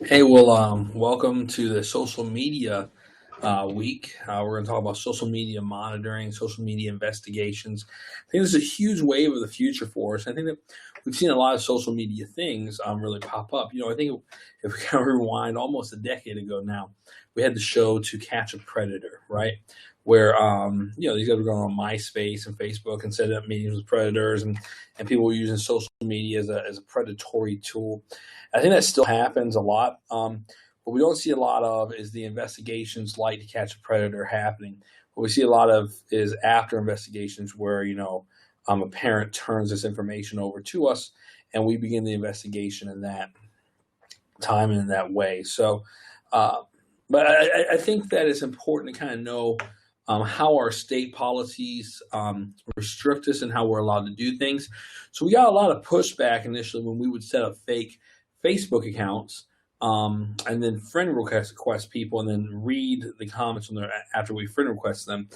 Hey, well, welcome to the social media week. We're going to talk about social media monitoring, social media investigations. I think this is a huge wave of the future for us. I think that we've seen a lot of social media things really pop up. I think if we kind of rewind almost a decade ago now, we had the show To Catch a Predator, right? Where these guys were going on MySpace and Facebook and setting up meetings with predators, and people were using social media as a predatory tool. I think that still happens a lot. What we don't see a lot of is the investigations like To Catch a Predator happening. What we see a lot of is after investigations where, a parent turns this information over to us and we begin the investigation in that time and in that way. Uh, but I think that it's important to kind of know how our state policies restrict us and how we're allowed to do things. So we got a lot of pushback initially when we would set up fake Facebook accounts and then friend request people and then read the comments on there after we friend request them.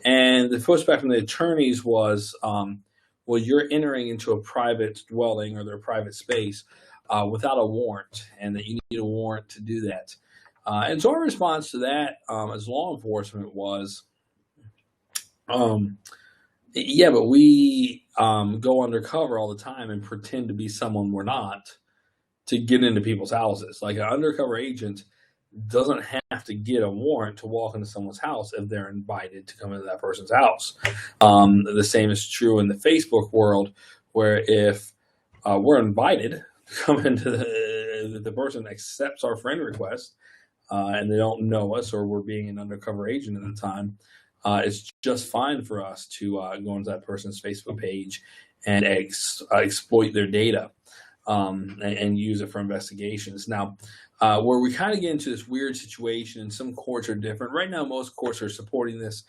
And the pushback from the attorneys was, well, you're entering into a private dwelling or their private space without a warrant, and that you need a warrant to do that. And so our response to that as law enforcement was, um, yeah, but we go undercover all the time and pretend to be someone we're not to get into people's houses. Like an undercover agent doesn't have to get a warrant to walk into someone's house if they're invited to come into that person's house. The same is true in the Facebook world, where if we're invited to come into the person accepts our friend request and they don't know us or we're being an undercover agent at the time, it's just fine for us to go into that person's Facebook page and exploit their data and use it for investigations. Now, where we kind of get into this weird situation, and some courts are different. Right now, most courts are supporting this,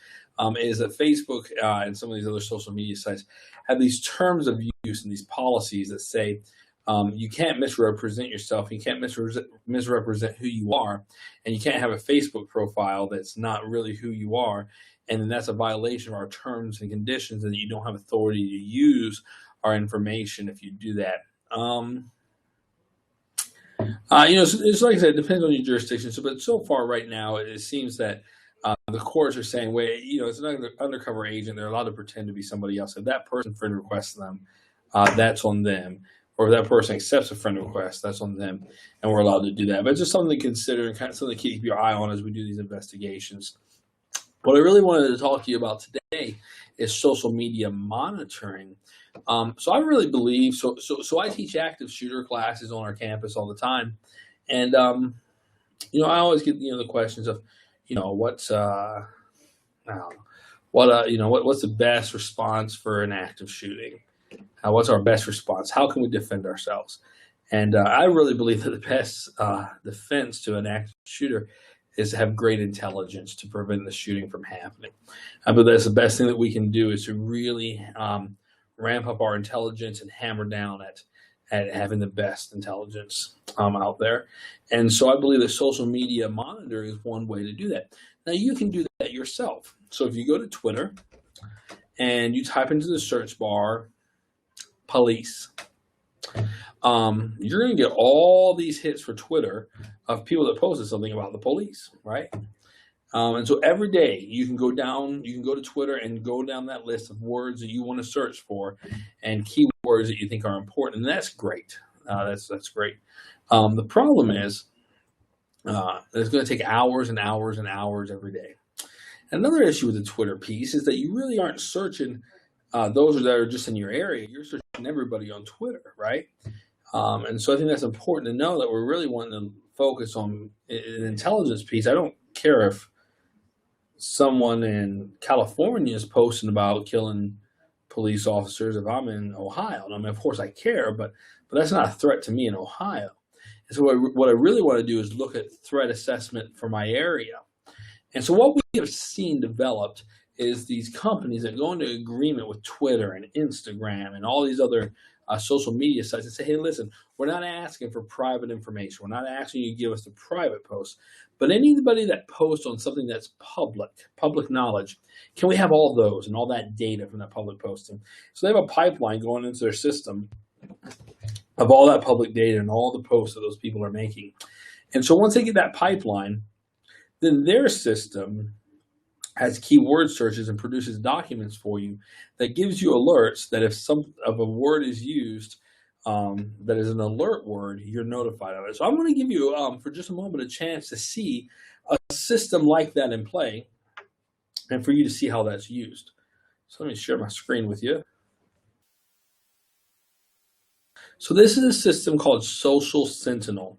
is that Facebook and some of these other social media sites have these terms of use and these policies that say you can't misrepresent yourself, you can't misrepresent who you are, and you can't have a Facebook profile that's not really who you are. And then that's a violation of our terms and conditions, and you don't have authority to use our information if you do that. It's like I said, it depends on your jurisdiction. So, but so far right now, it seems that the courts are saying, wait, it's an undercover agent. They're allowed to pretend to be somebody else. If that person friend requests them, that's on them. Or if that person accepts a friend request, that's on them, and we're allowed to do that. But it's just something to consider and kind of something to keep your eye on as we do these investigations. What I really wanted to talk to you about today is social media monitoring. So I really believe so. I teach active shooter classes on our campus all the time, and I always get the questions of, what's I don't know, what's the best response for an active shooting? What's our best response? How can we defend ourselves? And I really believe that the best defense to an active shooter is to have great intelligence to prevent the shooting from happening. I believe that's the best thing that we can do is to really ramp up our intelligence and hammer down at having the best intelligence out there. And so I believe that social media monitoring is one way to do that. Now you can do that yourself. So if you go to Twitter and you type into the search bar police, you're going to get all these hits for Twitter of people that posted something about the police, right? And so every day you can go to Twitter and go down that list of words that you want to search for and keywords that you think are important. And that's great. That's great. The problem is it's going to take hours and hours and hours every day. Another issue with the Twitter piece is that you really aren't searching those that are just in your area. You're searching everybody on Twitter, right? And so I think that's important to know that we're really wanting to focus on an intelligence piece. I don't care if someone in California is posting about killing police officers if I'm in Ohio. And I mean, of course I care, but that's not a threat to me in Ohio. And so what I really want to do is look at threat assessment for my area. And so what we have seen developed is these companies that go into agreement with Twitter and Instagram and all these other social media sites and say, hey, listen, we're not asking for private information. We're not asking you to give us the private posts. But anybody that posts on something that's public knowledge, can we have all those and all that data from that public posting? So they have a pipeline going into their system of all that public data and all the posts that those people are making. And so once they get that pipeline, then their system has keyword searches and produces documents for you that gives you alerts that if some of a word is used that is an alert word, you're notified of it. So I'm going to give you, for just a moment, a chance to see a system like that in play and for you to see how that's used. So let me share my screen with you. So this is a system called Social Sentinel.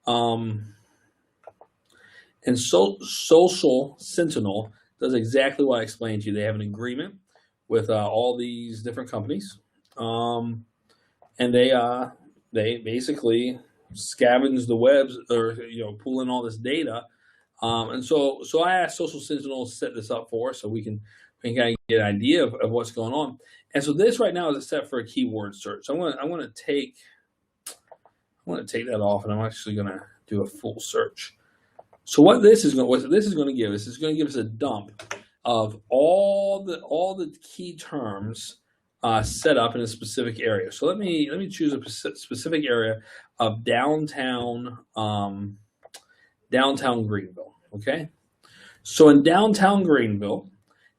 And Social Sentinel does exactly what I explained to you. They have an agreement with all these different companies. And they basically scavenge the webs, or pull in all this data. And so I asked Social Sentinel to set this up for us so we can kind of get an idea of what's going on. And so this right now is set for a keyword search. So I want to take that off, and I'm actually going to do a full search. So what this is going to give us is going to give us a dump of all the key terms set up in a specific area. So let me choose a specific area of downtown Greenville. Okay, so in downtown Greenville,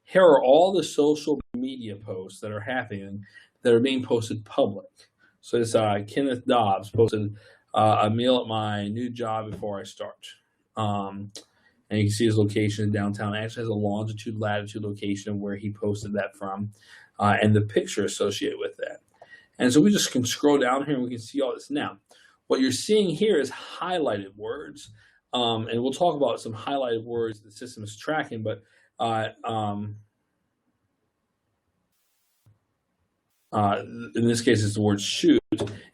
here are all the social media posts that are happening that are being posted public. So this Kenneth Dobbs posted a meal at my new job before I start. And you can see his location in downtown. It actually has a longitude, latitude location where he posted that from, and the picture associated with that. And so we just can scroll down here and we can see all this. Now, what you're seeing here is highlighted words. And we'll talk about some highlighted words the system is tracking, but in this case, it's the word shoot,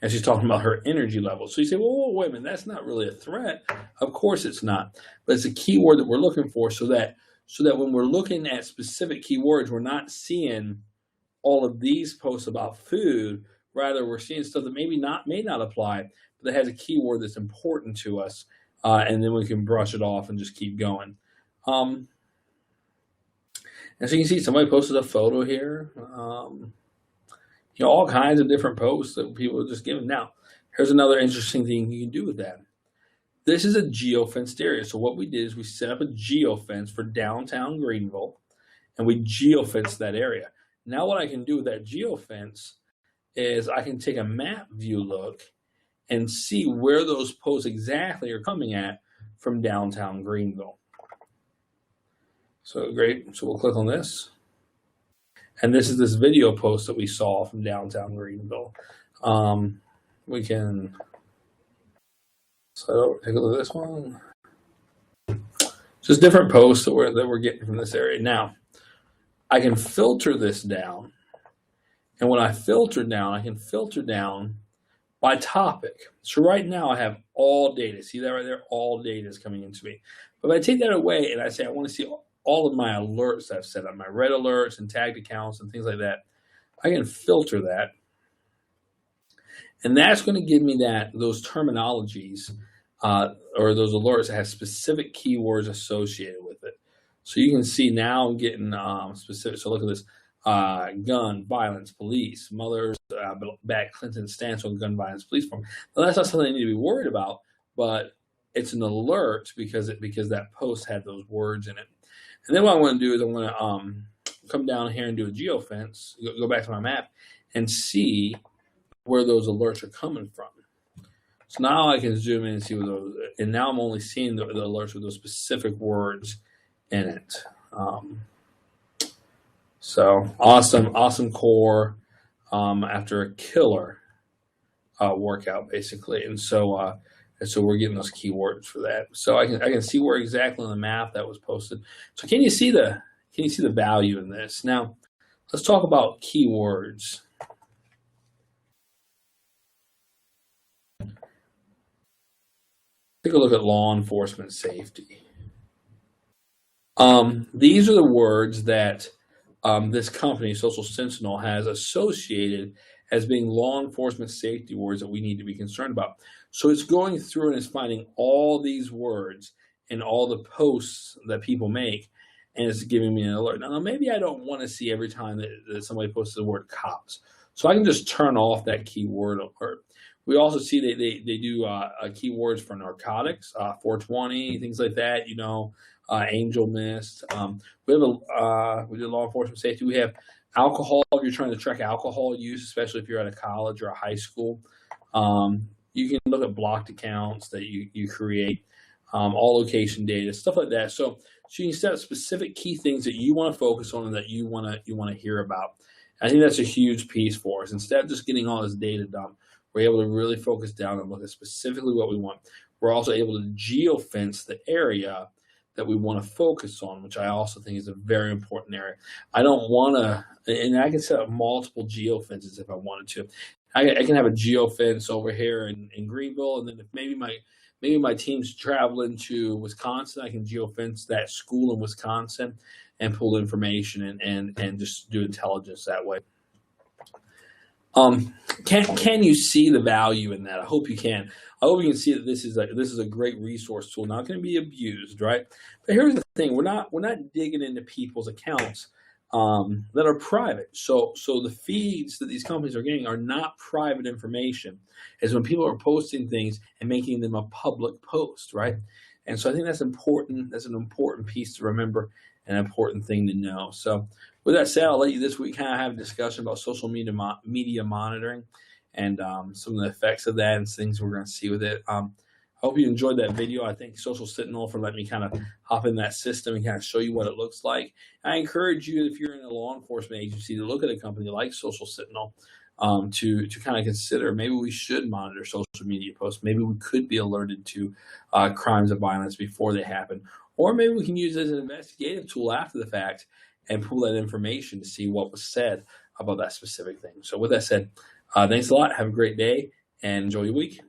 and she's talking about her energy level. So you say, well, wait a minute, that's not really a threat. Of course it's not, but it's a keyword that we're looking for so that when we're looking at specific keywords, we're not seeing all of these posts about food. Rather, we're seeing stuff that may not apply, but that has a keyword that's important to us, and then we can brush it off and just keep going. And so you can see somebody posted a photo here. All kinds of different posts that people are just giving. Now, here's another interesting thing you can do with that. This is a geofenced area. So what we did is we set up a geofence for downtown Greenville, and we geofenced that area. Now what I can do with that geofence is I can take a map view look and see where those posts exactly are coming at from downtown Greenville. So great. So we'll click on this. And this is this video post that we saw from downtown Greenville. We can take a look at this one. Just different posts that we're getting from this area. Now, I can filter this down. And when I filter down, I can filter down by topic. So right now I have all data. See that right there? All data is coming into me. But if I take that away and I say I want to see all of my alerts that I've set up, my red alerts and tagged accounts and things like that, I can filter that. And that's going to give me those terminologies or those alerts that have specific keywords associated with it. So you can see now I'm getting specific. So look at this. Gun violence police. Mothers back Clinton's stance on gun violence police reform. Now that's not something I need to be worried about, but it's an alert because that post had those words in it. And then what I want to do is I'm going to come down here and do a geofence, go back to my map, and see where those alerts are coming from. So now I can zoom in and see what those, and now I'm only seeing the alerts with those specific words in it. So awesome core after a killer workout, basically. And so we're getting those keywords for that. So I can see where exactly on the map that was posted. So can you see the value in this? Now let's talk about keywords. Take a look at law enforcement safety. These are the words that this company, Social Sentinel, has associated as being law enforcement safety words that we need to be concerned about. So it's going through and it's finding all these words in all the posts that people make, and it's giving me an alert. Now maybe I don't want to see every time that somebody posts the word cops. So I can just turn off that keyword alert. We also see they do keywords for narcotics, 420, things like that. Angel Mist. We do law enforcement safety. We have alcohol. If you're trying to track alcohol use, especially if you're at a college or a high school, you can look at blocked accounts that you create, all location data, stuff like that. So you can set up specific key things that you want to focus on and that you want to hear about. I think that's a huge piece for us. Instead of just getting all this data dump, we're able to really focus down and look at specifically what we want. We're also able to geofence the area that we want to focus on, which I also think is a very important area. I don't want to, and I can set up multiple geofences if I wanted to. I can have a geofence over here in Greenville, and then if maybe my team's traveling to Wisconsin, I can geofence that school in Wisconsin and pull information and just do intelligence that way. Can you see the value in that? I hope you can. I hope you can see that this is a great resource tool, not going to be abused, right? But here's the thing: we're not digging into people's accounts that are private. So the feeds that these companies are getting are not private information. It's when people are posting things and making them a public post, right? And so I think that's important. That's an important piece to remember, an important thing to know. So with that said, I'll let you this week kind of have a discussion about social media monitoring and some of the effects of that and things we're going to see with it. I hope you enjoyed that video. I thank Social Sentinel for letting me kind of hop in that system and kind of show you what it looks like. I encourage you, if you're in a law enforcement agency, to look at a company like Social Sentinel to kind of consider maybe we should monitor social media posts. Maybe we could be alerted to crimes of violence before they happen. Or maybe we can use it as an investigative tool after the fact and pull that information to see what was said about that specific thing. So with that said, thanks a lot. Have a great day and enjoy your week.